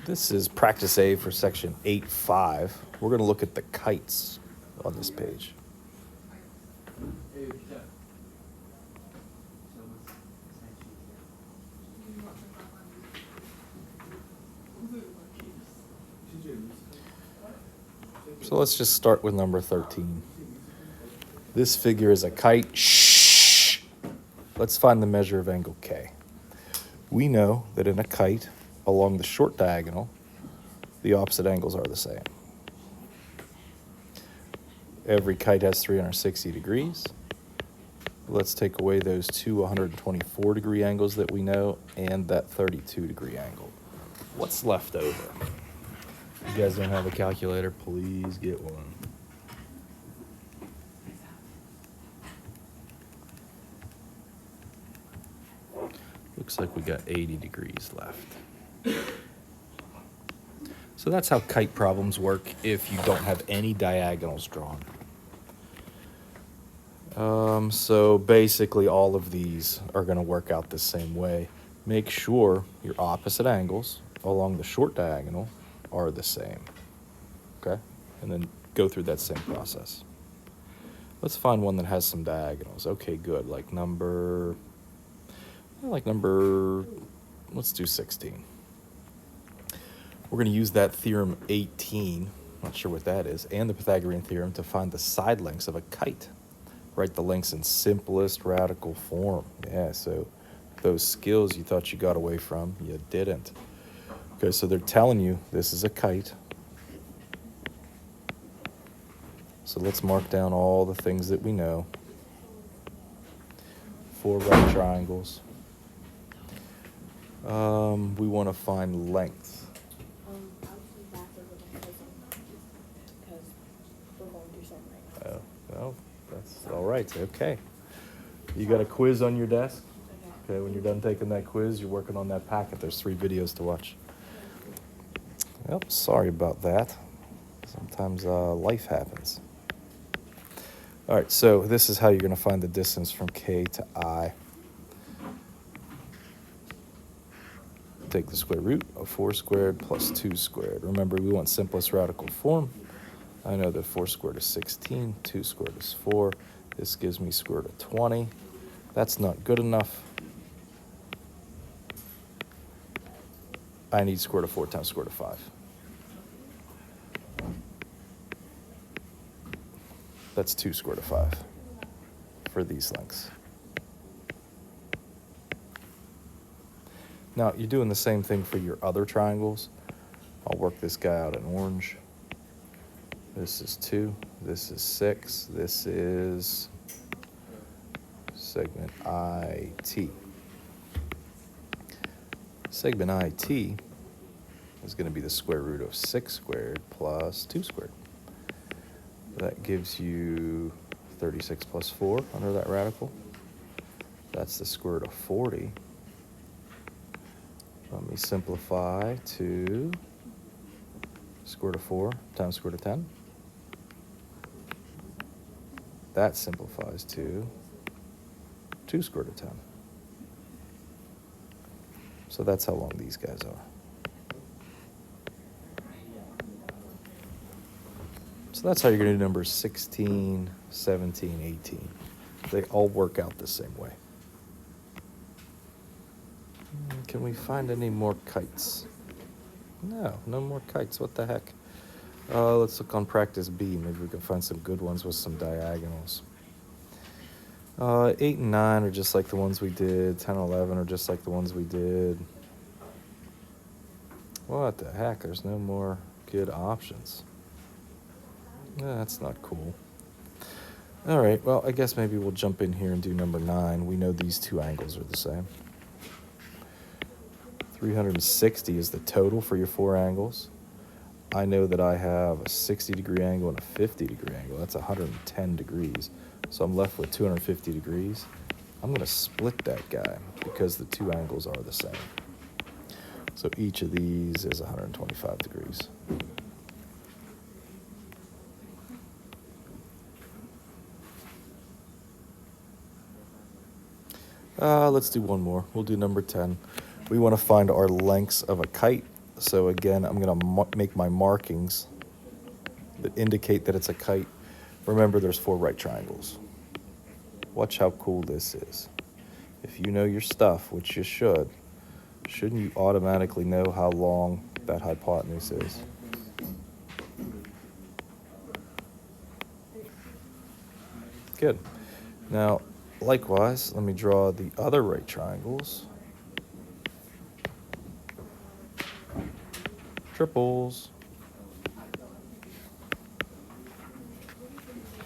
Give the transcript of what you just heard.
This is practice A for section 8.5. We're going to look at the kites on this page. So let's just start with number 13. This figure is a kite. Shh! Let's find the measure of angle K. We know that in a kite, along the short diagonal, the opposite angles are the same. Every kite has 360 degrees. Let's take away those two 124 degree angles that we know and that 32 degree angle. What's left over? If you guys don't have a calculator, please get one. Looks like we got 80 degrees left. So that's how kite problems work if you don't have any diagonals drawn. So basically all of these are going to work out the same way. Make sure your opposite angles along the short diagonal are the same. Okay? And then go through that same process. Let's find one that has some diagonals. Okay, good. Like number, let's do 16. We're going to use that theorem 18, not sure what that is, and the Pythagorean theorem to find the side lengths of a kite. Write the lengths in simplest radical form. Yeah, so those skills you thought you got away from, you didn't. Okay, so they're telling you this is a kite. So let's mark down all the things that we know. 4 right triangles. We want to find length. Oh, well, that's all right. Okay. You got a quiz on your desk? Okay, when you're done taking that quiz, you're working on that packet. There's 3 videos to watch. Well, sorry about that. Sometimes life happens. All right, so this is how you're going to find the distance from K to I. Take the square root of 4 squared plus 2 squared. Remember, we want simplest radical form. I know that 4 squared is 16, 2 squared is 4. This gives me square root of 20. That's not good enough. I need square root of 4 times square root of 5. That's 2 square root of 5 for these lengths. Now, you're doing the same thing for your other triangles. I'll work this guy out in orange. This is 2, this is 6, this is segment IT. Segment IT is going to be the square root of 6 squared plus 2 squared. That gives you 36 plus 4 under that radical. That's the square root of 40. Let me simplify to square root of 4 times square root of 10. That simplifies to 2 square root of 10. So that's how long these guys are. So that's how you're going to do numbers 16, 17, 18. They all work out the same way. Can we find any more kites? No more kites. What the heck? Let's look on practice B. Maybe we can find some good ones with some diagonals. 8 and 9 are just like the ones we did. 10 and 11 are just like the ones we did. What the heck? There's no more good options. That's not cool. All right, well, I guess maybe we'll jump in here and do number 9. We know these 2 angles are the same. 360 is the total for your 4 angles. I know that I have a 60 degree angle and a 50 degree angle. That's 110 degrees. So I'm left with 250 degrees. I'm going to split that guy because the 2 angles are the same. So each of these is 125 degrees. Let's do one more. We'll do number 10. We want to find our lengths of a kite So again, I'm going to make my markings that indicate that it's a kite. Remember, there's 4 right triangles. Watch how cool this is. If you know your stuff, which you should, shouldn't you automatically know how long that hypotenuse is? Good. Now, likewise, let me draw the other right triangles. Triples.